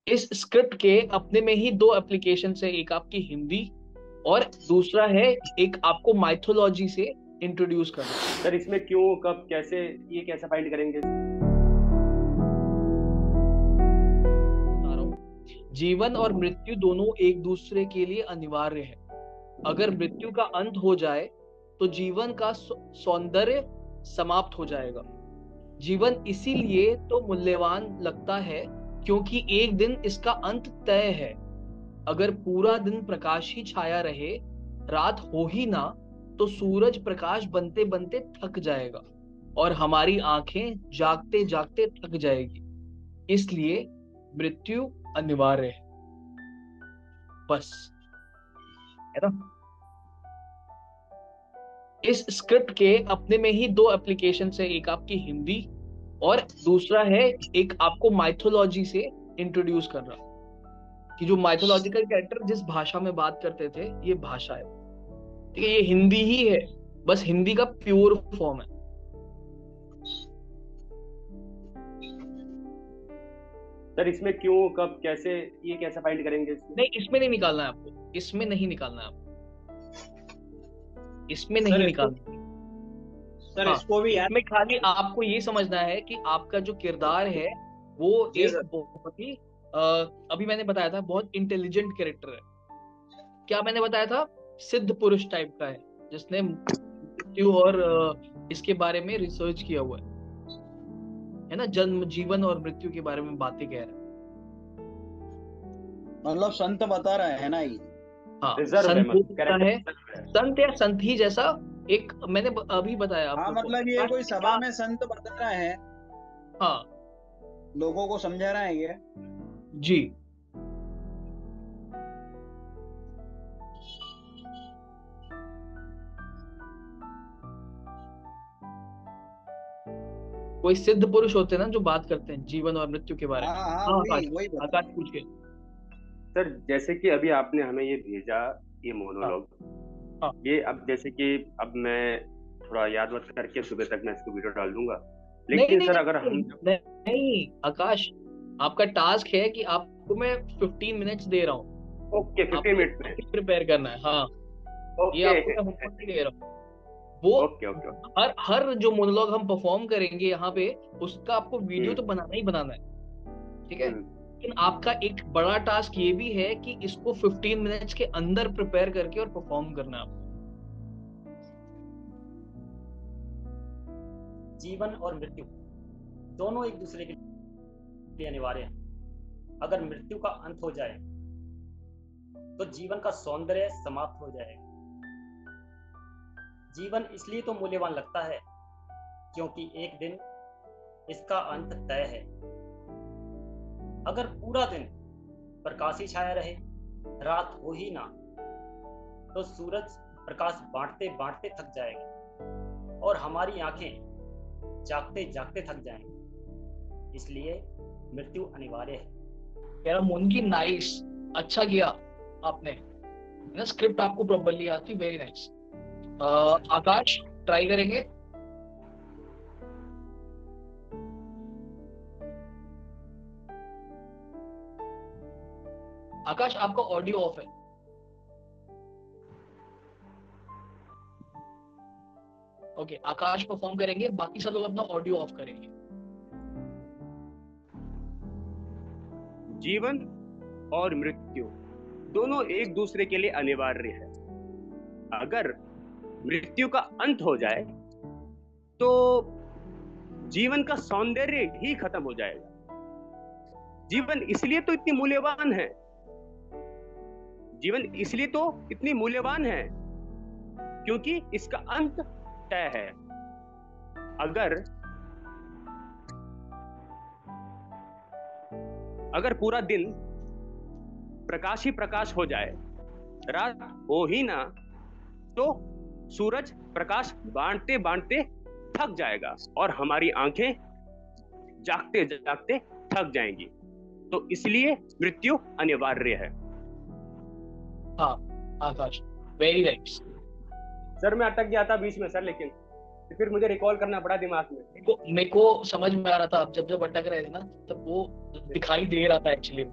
इस स्क्रिप्ट के अपने में ही दो एप्लीकेशन है, एक आपकी हिंदी और दूसरा है एक आपको माइथोलॉजी से इंट्रोड्यूस करना। सर इसमें क्यों, कब, कैसे, ये कैसे फाइंड करेंगे? बता रहा हूँ, जीवन और मृत्यु दोनों एक दूसरे के लिए अनिवार्य है। अगर मृत्यु का अंत हो जाए तो जीवन का सौंदर्य समाप्त हो जाएगा। जीवन इसीलिए तो मूल्यवान लगता है क्योंकि एक दिन इसका अंत तय है। अगर पूरा दिन प्रकाश ही छाया रहे, रात हो ही ना, तो सूरज प्रकाश बनते बनते थक जाएगा और हमारी आंखें जागते जागते थक जाएगी। इसलिए मृत्यु अनिवार्य है, बस। है ना? इस स्क्रिप्ट के अपने में ही दो एप्लीकेशन है, एक आपकी हिंदी और दूसरा है एक आपको माइथोलॉजी से इंट्रोड्यूस करना, कि जो माइथोलॉजिकल कैरेक्टर जिस भाषा में बात करते थे, ये भाषा है। ठीक है, ये हिंदी ही है, बस हिंदी का प्योर फॉर्म है। सर इसमें क्यों, कब, कैसे, ये कैसे फाइंड करेंगे इसमें? नहीं, इसमें नहीं निकालना है आपको, इसमें नहीं निकालना है आपको, इसमें सर नहीं इसको निकालना। सर हाँ, इसको भी याद इसमें खाली आपको ये समझना है कि आपका जो किरदार है वो जी एक सर। बहुत ही अभी मैंने बताया था बहुत इंटेलिजेंट कैरेक्टर है। क्या मैंने बताया था? सिद्ध पुरुष टाइप का है, जिसने मृत्यु और इसके बारे में रिसर्च किया हुआ है ना, जन्म, जीवन और मृत्यु के बारे में बातें कह रहा है। मतलब संत बता रहे हैं ना ये। हाँ, रिजर्व है, संत हो मतलब सकता कैरेक्टर है, रिजर्व है। संत या संत ही जैसा। एक मैंने अभी बताया हाँ आपको मतलब ये कोई सभा क्या। में संत बता रहे हैं, हाँ लोगों को समझा रहे हैं ये। जी। कोई सिद्ध पुरुष होते हैं ना जो बात करते हैं जीवन और मृत्यु के बारे हाँ में। हाँ, हाँ वही आकाश, वही बता आकाश रहे हैं। पूछिए। सर जैसे कि अभी आपने हमें ये भेजा, ये हाँ मोनोलॉग, हाँ। ये अब जैसे कि अब मैं थोड़ा याद वाद करके सुबह तक मैं इसको वीडियो डाल दूंगा। नहीं लेकिन नहीं सर अगर नहीं हम नहीं, नहीं आकाश, आपका टास्क है कि आपको मैं 15 मिनट्स दे रहा हूँ, ओके 15 आपको मिनट में। प्रिपेयर करना है। हाँ, ये ओके आपको मैं होमवर्क नहीं दे रहा हूँ। वो ओके ओके। हर हर जो मोनोलॉग हम परफॉर्म करेंगे यहाँ पे, उसका आपको वीडियो हम्म तो बनाना ही बनाना है। ठीक है, हम्म। लेकिन आपका एक बड़ा टास्क ये भी है कि इसको 15 मिनट्स के अंदर प्रिपेयर करके और परफॉर्म करना है आपको। जीवन और मृत्यु दोनों एक दूसरे के लिए अनिवार्य हैं। अगर मृत्यु का अंत हो जाए तो जीवन का सौंदर्य समाप्त हो जाएगा। जीवन इसलिए तो मूल्यवान लगता है क्योंकि एक दिन इसका अंत तय है। अगर पूरा दिन प्रकाश ही छाया रहे, रात हो ही ना, तो सूरज प्रकाश बांटते बांटते थक जाएगा और हमारी आंखें जागते जागते थक जाएंगी। इसलिए मृत्यु अनिवार्य है। कह रहा मुनकी, नाइस, अच्छा किया आपने ना, स्क्रिप्ट आपको प्रॉपर्ली आती, वेरी नाइस। आकाश, ट्राई करेंगे। आकाश, आपका ऑडियो ऑफ है। ओके, आकाश परफॉर्म करेंगे, बाकी सब लोग अपना ऑडियो ऑफ करेंगे। जीवन और मृत्यु दोनों एक दूसरे के लिए अनिवार्य है। अगर मृत्यु का अंत हो जाए तो जीवन का सौंदर्य ही खत्म हो जाएगा। जीवन इसलिए तो इतनी मूल्यवान है, जीवन इसलिए तो इतनी मूल्यवान है क्योंकि इसका अंत तय है। अगर पूरा दिन प्रकाश ही प्रकाश हो जाए, रात हो ही ना, तो सूरज प्रकाश बांटते बांटते थक जाएगा और हमारी आंखें जागते जागते थक जाएंगी। तो इसलिए मृत्यु अनिवार्य है। हाँ आकाश, वेरी नाइस। सर मैं अटक गया था बीच में सर, लेकिन तो फिर मुझे रिकॉल करना पड़ा दिमाग में। मेरे को समझ में आ रहा था, आप जब जब अटक रहे थे ना तब वो दिखाई दे रहा था एक्चुअली।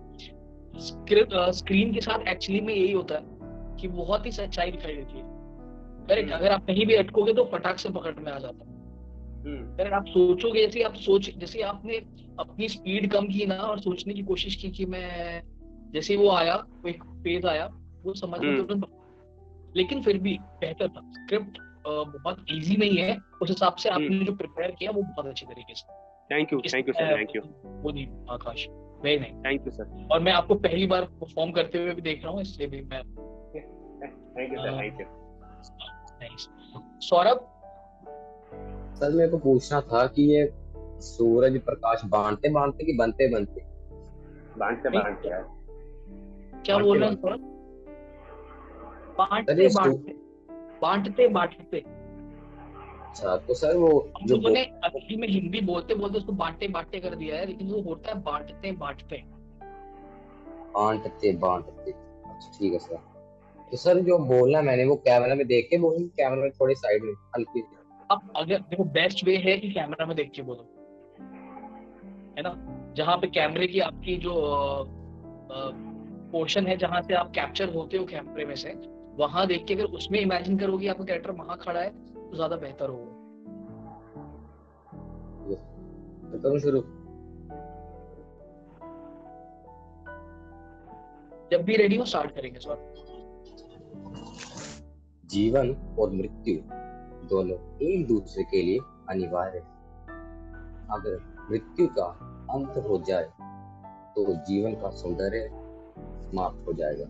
स्क्रीन के साथ एक्चुअली में यही होता है कि बहुत ही सच्चाई दिखाई देती है। करेक्ट, अगर आप कहीं भी अटकोगे तो फटाक से पकड़ में आ जाता है। अगर आप सोचोगे, जैसे आपने अपनी स्पीड कम की ना और सोचने की कोशिश की कि मैं, जैसे वो आया, वो एक पेज आया, वो समझ में तुरंत, लेकिन फिर भी बेहतर था। स्क्रिप्ट बहुत इजी नहीं है, उस हिसाब से आपने जो प्रिपेयर किया वो बहुत अच्छे तरीके से। Thank you sir, thank you. वो नहीं Akash, very nice, thank you sir. और मैं आपको पहली बार परफॉर्म करते हुए भी देख रहा हूँ, इसलिए भी मैं thank you sir, thank you. Nice. Saurabh sir मेरे को पूछना था कि ये सूरज प्रकाश बांटते बांटते कि बनते बनते? बांटते बांटते यार। क्या बोल रहे हैं सौरभ? बांटते बांटते बांटते बांटते। अच्छा, तो सर वो जो उन्होंने असली में हिंदी बोलते बोलते उसको बांटे बांटे कर दिया है, लेकिन वो होता है बांटते बांटते। बांटते बांटते। अच्छा ठीक है सर। तो सर जो बोलना मैंने वो कैमरा में देख के बोलूं, कैमरा में थोड़ी साइड में हल्की सी? अब अगर देखो, बेस्ट वे है कि कैमरा में देख के बोलो, है ना। जहाँ पे कैमरे की आपकी जो पोर्शन है, जहाँ से आप कैप्चर होते हो कैमरे में से, वहां देख के अगर उसमें इमेजिन करोगे आपका कैरेक्टर वहां खड़ा है तो ज्यादा बेहतर होगा। तो करूं शुरू? जब भी रेडी हो स्टार्ट करेंगे सर। जीवन और मृत्यु दोनों एक दूसरे के लिए अनिवार्य है। अगर मृत्यु का अंत हो जाए तो जीवन का सौंदर्य समाप्त हो जाएगा।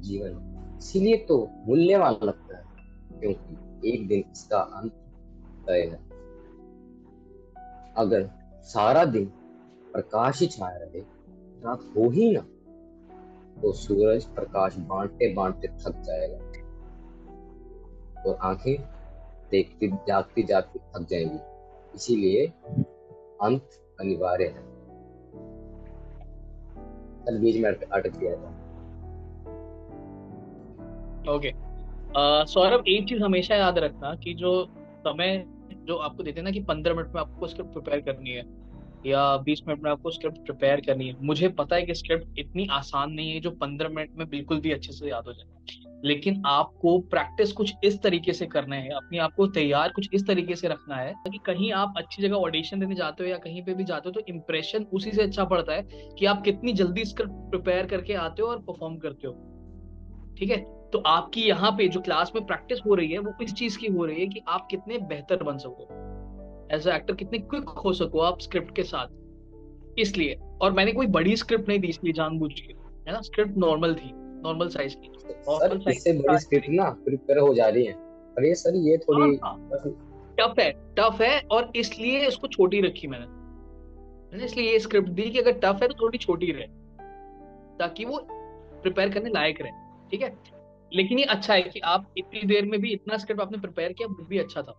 जीवन इसीलिए तो मूल्यवान लगता है क्योंकि एक दिन इसका अंत तय है। अगर सारा दिन प्रकाश ही छाया रहे, रात हो ही ना, तो सूरज प्रकाश बांटते बांटते थक जाएगा और आंखें देखती जागती जागती थक जाएंगी। इसीलिए अंत अनिवार्य है। कल बीच में अटक गया था। ओके सौरभ, एक चीज हमेशा याद रखना कि जो समय जो आपको देते हैं ना कि 15 मिनट में आपको स्क्रिप्ट प्रिपेयर करनी है या 20 मिनट में आपको स्क्रिप्ट प्रिपेयर करनी है, मुझे पता है कि स्क्रिप्ट इतनी आसान नहीं है जो 15 मिनट में बिल्कुल भी अच्छे से याद हो जाए, लेकिन आपको प्रैक्टिस कुछ इस तरीके से करना है, अपने आप को तैयार कुछ इस तरीके से रखना है कि कहीं आप अच्छी जगह ऑडिशन देने जाते हो या कहीं पे भी जाते हो तो इंप्रेशन उसी से अच्छा पड़ता है कि आप कितनी जल्दी स्क्रिप्ट प्रिपेयर करके आते हो और परफॉर्म करते हो। ठीक है, तो आपकी यहाँ पे जो क्लास में प्रैक्टिस हो रही है वो इस चीज की हो रही है कि आप कितने बेहतर बन सको एज अ एक्टर, कितने क्विक हो सको आप स्क्रिप्ट के साथ। इसलिए, और मैंने कोई बड़ी स्क्रिप्ट नहीं दी इसलिए जानबूझ के, है ना, स्क्रिप्ट नॉर्मल थी, नॉर्मल साइज की। सर इससे बड़ी स्क्रिप्ट ना प्रिपेयर हो जा रही है, पर ये सर ये थोड़ी टफ है और इसलिए इसको छोटी रखी मैंने, इसलिए ये स्क्रिप्ट दी कि अगर टफ है तो थोड़ी छोटी रहे ताकि वो प्रिपेयर करने लायक रहे। ठीक है, लेकिन ये अच्छा है कि आप इतनी देर में भी इतना स्क्रिप्ट आपने प्रिपेयर किया, वो भी अच्छा था।